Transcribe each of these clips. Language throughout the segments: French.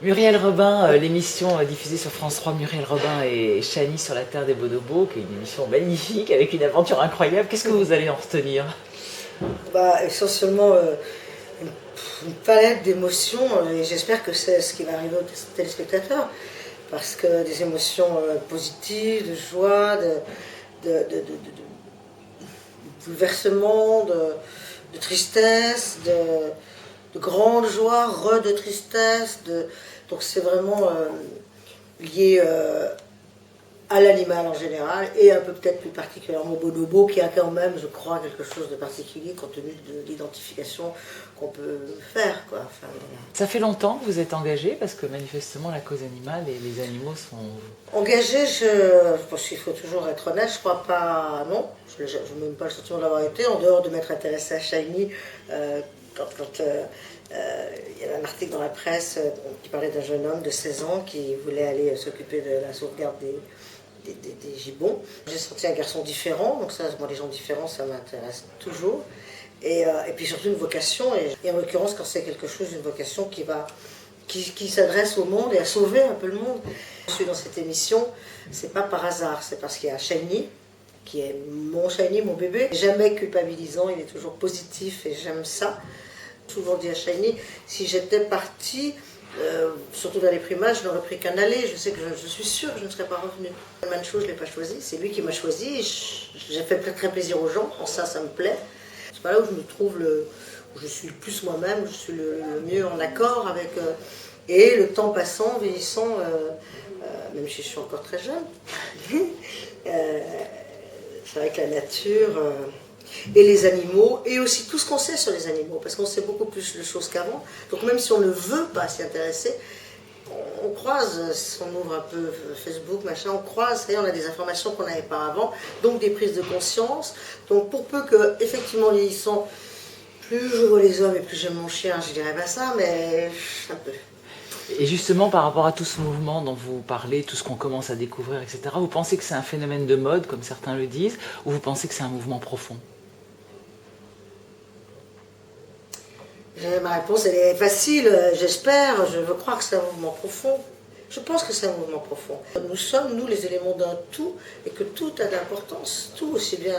Muriel Robin, l'émission diffusée sur France 3, Muriel Robin et Chani sur la Terre des Bonobos, qui est une émission magnifique avec une aventure incroyable. Qu'est-ce que vous allez en retenir? Essentiellement une palette d'émotions et j'espère que c'est ce qui va arriver aux téléspectateurs parce que des émotions positives, de joie, de bouleversement, de tristesse, de grande joie, de tristesse. Donc c'est vraiment lié à l'animal en général et un peu peut-être plus particulièrement au bonobo qui a quand même, je crois, quelque chose de particulier compte tenu de l'identification qu'on peut faire, quoi. Enfin, voilà. Ça fait longtemps que vous êtes engagé parce que manifestement la cause animale et les animaux sont... Engagé, je pense qu'il faut toujours être honnête, je crois pas, non, je n'ai même pas le sentiment d'avoir été, en dehors de m'être intéressée à Shiny, quand il y avait un article dans la presse qui parlait d'un jeune homme de 16 ans qui voulait aller s'occuper de la sauvegarde des gibbons. J'ai senti un garçon différent, donc ça, moi les gens différents, ça m'intéresse toujours. Et puis surtout une vocation, et en l'occurrence quand c'est quelque chose, une vocation qui s'adresse au monde et à sauver un peu le monde. Je suis dans cette émission, c'est pas par hasard, c'est parce qu'il y a Shiny, qui est mon Shiny, mon bébé. Jamais culpabilisant, il est toujours positif et j'aime ça. Souvent dit à Shiny, si j'étais partie, surtout dans les primates, je n'aurais pris qu'un aller. Je sais que je suis sûre que je ne serais pas revenue. Manchou, je ne l'ai pas choisi, c'est lui qui m'a choisi. J'ai fait très plaisir aux gens, en ça, ça me plaît. C'est pas là où je me trouve, où je suis le plus moi-même, je suis le mieux en accord avec... et le temps passant, vieillissant, même si je suis encore très jeune, c'est vrai que la nature... et les animaux, et aussi tout ce qu'on sait sur les animaux, parce qu'on sait beaucoup plus de choses qu'avant. Donc même si on ne veut pas s'y intéresser, on croise, si on ouvre un peu Facebook, machin, on croise, on a des informations qu'on n'avait pas avant, donc des prises de conscience. Donc pour peu que, effectivement, vieillissant, plus je vois les hommes et plus j'aime mon chien, je dirais pas ça, mais un peu. Et justement, par rapport à tout ce mouvement dont vous parlez, tout ce qu'on commence à découvrir, etc., vous pensez que c'est un phénomène de mode, comme certains le disent, ou vous pensez que c'est un mouvement profond? Ma réponse, elle est facile, j'espère, je veux croire que c'est un mouvement profond. Je pense que c'est un mouvement profond. Nous sommes, nous, les éléments d'un tout, et que tout a d'importance. Tout, aussi bien,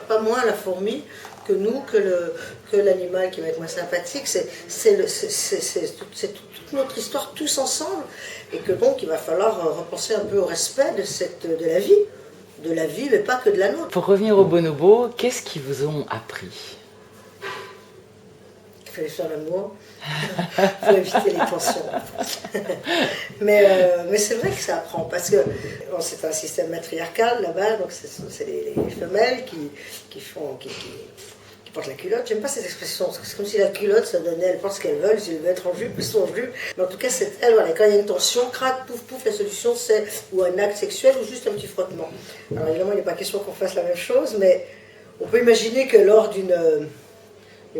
pas moins la fourmi que nous, que l'animal qui va être moins sympathique. C'est toute notre histoire, tous ensemble. Et que donc, il va falloir repenser un peu au respect de la vie. De la vie, mais pas que de la nôtre. Pour revenir aux bonobos, qu'est-ce qu'ils vous ont appris? Il fallait faire l'amour, il faut éviter les tensions. mais c'est vrai que ça apprend, parce que bon, c'est un système matriarcal là-bas, donc c'est les femelles qui portent la culotte. J'aime pas cette expression, c'est comme si la culotte, ça donnait, elles portent ce qu'elles veulent, si elles veulent être en jupe, elles sont en jupe. Mais en tout cas, c'est elles, voilà, quand il y a une tension, crac, pouf, pouf, la solution c'est ou un acte sexuel ou juste un petit frottement. Alors évidemment, il n'est pas question qu'on fasse la même chose, mais on peut imaginer que lors d'une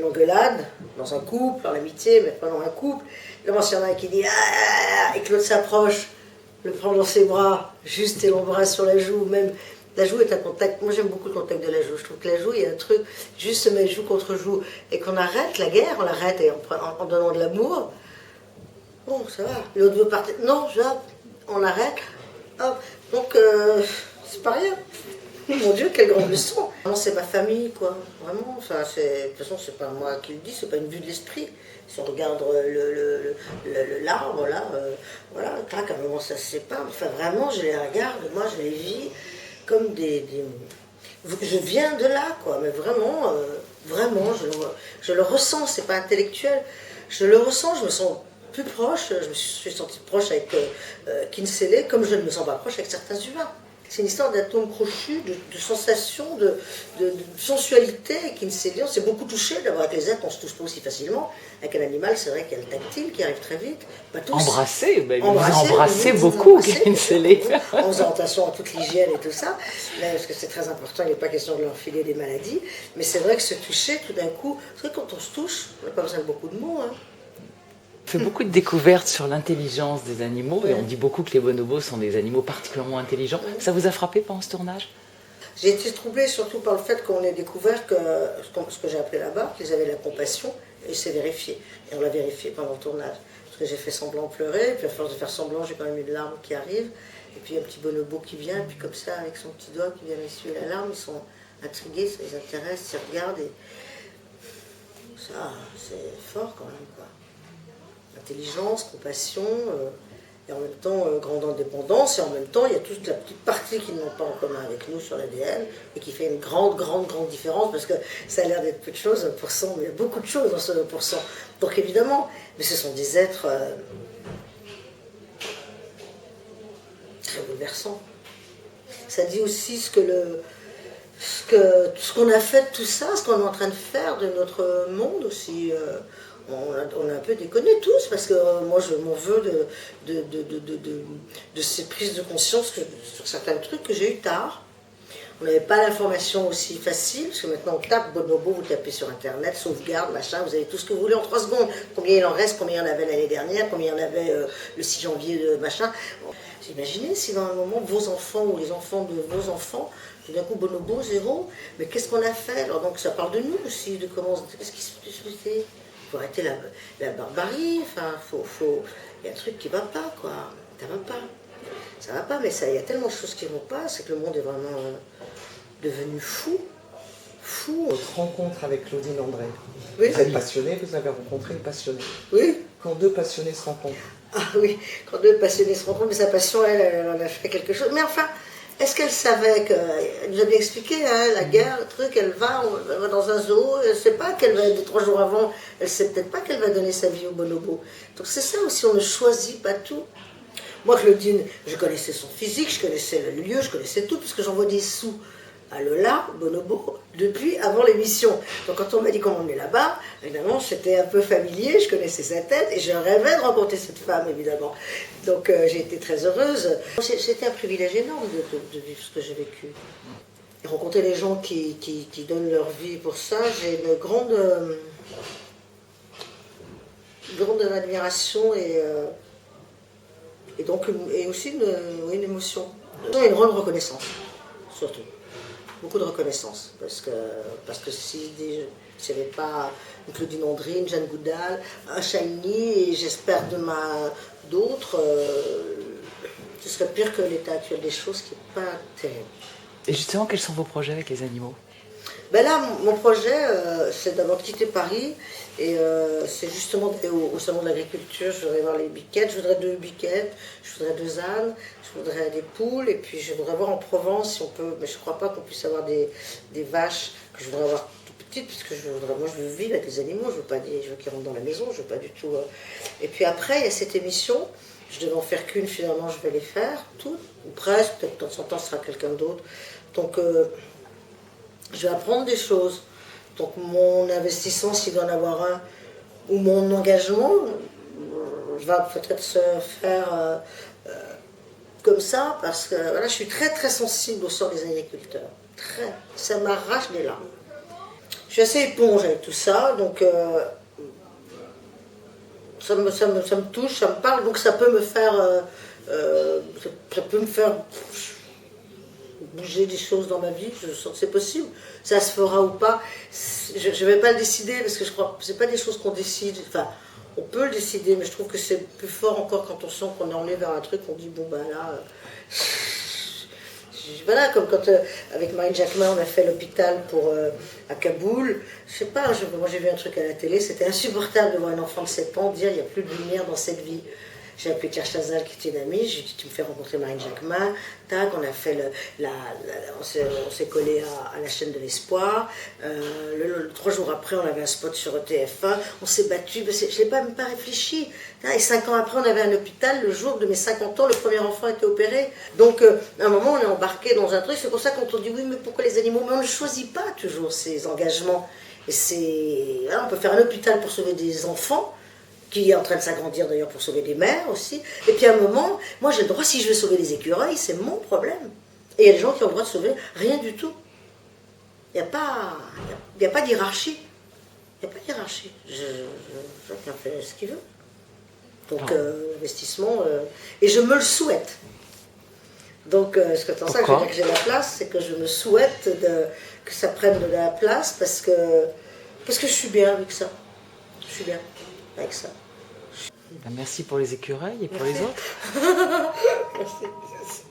engueulade, dans un couple, dans l'amitié, mais pas dans un couple. Évidemment, s'il y en a un qui dit ah, et que l'autre s'approche, le prend dans ses bras, juste et l'embrasse sur la joue, même la joue est un contact. Moi, j'aime beaucoup le contact de la joue. Je trouve que la joue, il y a un truc, juste se mettre joue contre joue et qu'on arrête la guerre, on l'arrête et en donnant de l'amour. Bon, ça va. L'autre veut partir. Non, on l'arrête. Hop. Donc, c'est pas rien. Mon Dieu, quelle grande leçon! C'est ma famille, quoi. Vraiment. Enfin, de toute façon, c'est pas moi qui le dis, c'est pas une vue de l'esprit. Si on regarde l'arbre, là, voilà, clac, à un moment, ça se sépare. Enfin, vraiment, je les regarde, moi, je les vis comme je viens de là, quoi. Mais vraiment, je le ressens, c'est pas intellectuel. Je le ressens, je me sens plus proche. Je me suis sentie proche avec Kinselé, comme je ne me sens pas proche avec certains humains. C'est une histoire d'atomes crochus, de sensations, de sensualité. Kinselé, on s'est beaucoup touché. D'abord, avec les êtres, on se touche pas aussi facilement. Avec un animal, c'est vrai qu'il y a le tactile qui arrive très vite. Pas tous. Embrasser, vous embrassez beaucoup, Kinselé. En faisant attention à toute l'hygiène et tout ça, parce que c'est très important, il n'est pas question de leur filer des maladies. Mais c'est vrai que se toucher, tout d'un coup, c'est vrai que quand on se touche, on n'a pas besoin de beaucoup de mots. Hein. On fait beaucoup de découvertes sur l'intelligence des animaux et on dit beaucoup que les bonobos sont des animaux particulièrement intelligents. Ça vous a frappé pendant ce tournage? J'ai été troublée surtout par le fait qu'on ait découvert que ce que j'ai appelé là-bas, qu'ils avaient de la compassion, et c'est vérifié. Et on l'a vérifié pendant le tournage. Parce que j'ai fait semblant de pleurer, et puis à force de faire semblant, j'ai quand même une larme qui arrive. Et puis un petit bonobo qui vient, et puis comme ça, avec son petit doigt qui vient essuyer la larme, ils sont intrigués, ça les intéresse, ils regardent. Et ça, c'est fort quand même, quoi. Intelligence, compassion, et en même temps grande indépendance, et en même temps il y a toute la petite partie qu'ils n'ont pas en commun avec nous sur l'ADN, et qui fait une grande différence, parce que ça a l'air d'être peu de choses, 1%, mais il y a beaucoup de choses dans ce 1%. Donc évidemment, mais ce sont des êtres très bouleversants. Ça dit aussi ce qu'on a fait de tout ça, ce qu'on est en train de faire de notre monde aussi. On a un peu déconné tous, parce que moi je m'en veux de ces prises de conscience sur certains trucs que j'ai eu tard. On n'avait pas l'information aussi facile, parce que maintenant on tape bonobo, vous tapez sur internet, sauvegarde, machin, vous avez tout ce que vous voulez en 3 secondes. Combien il en reste, combien il y en avait l'année dernière, combien il y en avait le 6 janvier de machin. Bon, imaginez si dans un moment vos enfants ou les enfants de vos enfants, tout d'un coup bonobo, 0, mais qu'est-ce qu'on a fait? Alors donc ça parle de nous aussi, de comment, qu'est-ce qui se fait? Il faut arrêter la barbarie, enfin, il y a un truc qui ne va pas, quoi. Ça va pas. Ça va pas, mais il y a tellement de choses qui ne vont pas, c'est que le monde est vraiment devenu fou. Fou. Votre rencontre avec Claudine André. Oui. Vous êtes passionné, vous avez rencontré une passionnée. Oui. Quand 2 passionnés se rencontrent. Ah oui, quand 2 passionnés se rencontrent, mais sa passion, elle en a fait quelque chose. Mais enfin, est-ce qu'elle savait que. Elle nous a bien expliqué, hein, la guerre, le truc, elle va dans un zoo, elle ne sait pas qu'elle va, 2-3 jours avant, elle ne sait peut-être pas qu'elle va donner sa vie au bonobo. Donc c'est ça aussi, on ne choisit pas tout. Moi, Claudine, je connaissais son physique, je connaissais le lieu, je connaissais tout, puisque j'envoie des sous à Lola, bonobo, depuis avant l'émission. Donc quand on m'a dit qu'on emmenait là-bas, évidemment, c'était un peu familier, je connaissais sa tête, et je rêvais de rencontrer cette femme, évidemment. Donc j'ai été très heureuse. C'était un privilège énorme de vivre ce que j'ai vécu. Et rencontrer les gens qui donnent leur vie pour ça, j'ai une grande admiration et donc aussi une émotion. Et une grande reconnaissance, surtout. Beaucoup de reconnaissance, parce que s'il n'y avait pas une Claudine André, une Jeanne Goudal, un Shiny, et j'espère demain d'autres, ce serait pire que l'état actuel des choses, qui n'est pas terrible. Et justement, quels sont vos projets avec les animaux? Ben là, mon projet, c'est d'abord de quitter Paris, et c'est justement d'aller au salon de l'agriculture. Je voudrais voir les biquettes, je voudrais 2 biquettes, je voudrais 2 ânes, je voudrais des poules, et puis je voudrais voir en Provence si on peut, mais je ne crois pas qu'on puisse avoir des vaches que je voudrais avoir tout petites, parce que moi je veux vivre avec les animaux, je veux qu'ils rentrent dans la maison, je veux pas du tout. Et puis après, il y a cette émission, je devais en faire qu'une, finalement je vais les faire, toutes, ou presque, peut-être de temps en temps ce sera quelqu'un d'autre. Donc je vais apprendre des choses. Donc mon investissement, s'il doit en avoir un, ou mon engagement, va peut-être se faire comme ça, parce que voilà, je suis très très sensible au sort des agriculteurs. Très. Ça m'arrache des larmes. Je suis assez éponge avec tout ça, donc ça me touche, ça me parle, donc ça peut me faire bouger des choses dans ma vie, je sens que c'est possible. Ça se fera ou pas, je ne vais pas le décider, parce que je crois que ce n'est pas des choses qu'on décide. Enfin, on peut le décider, mais je trouve que c'est plus fort encore quand on sent qu'on est emmené vers un truc, on dit bon ben là... voilà, comme quand avec Marine Jacquemin on a fait l'hôpital à Kaboul. Je sais pas, moi j'ai vu un truc à la télé, c'était insupportable de voir un enfant de 7 ans dire il n'y a plus de lumière dans cette vie. J'ai appelé Claire Chazal qui était une amie, j'ai dit tu me fais rencontrer Marine Jacquemin, tac, on a fait on s'est collé à la chaîne de l'espoir, 3 jours après on avait un spot sur TF1, on s'est battu, je n'ai même pas réfléchi, et 5 ans après on avait un hôpital, le jour de mes 50 ans, le premier enfant était opéré, donc à un moment on est embarqué dans un truc, c'est pour ça quand on dit oui mais pourquoi les animaux, mais on ne choisit pas toujours ces engagements, et on peut faire un hôpital pour sauver des enfants, qui est en train de s'agrandir d'ailleurs pour sauver des mères aussi. Et puis à un moment, moi j'ai le droit, si je veux sauver les écureuils, c'est mon problème. Et il y a des gens qui ont le droit de sauver rien du tout. Il n'y a pas d'hiérarchie. Il n'y a pas de hiérarchie. Chacun fait ce qu'il veut. Donc investissement, et je me le souhaite. Donc ce que ça que je veux dire que j'ai la place, c'est que je me souhaite que ça prenne de la place, parce que je suis bien avec ça. Je suis bien avec ça. Merci pour les écureuils et pour les autres. Merci.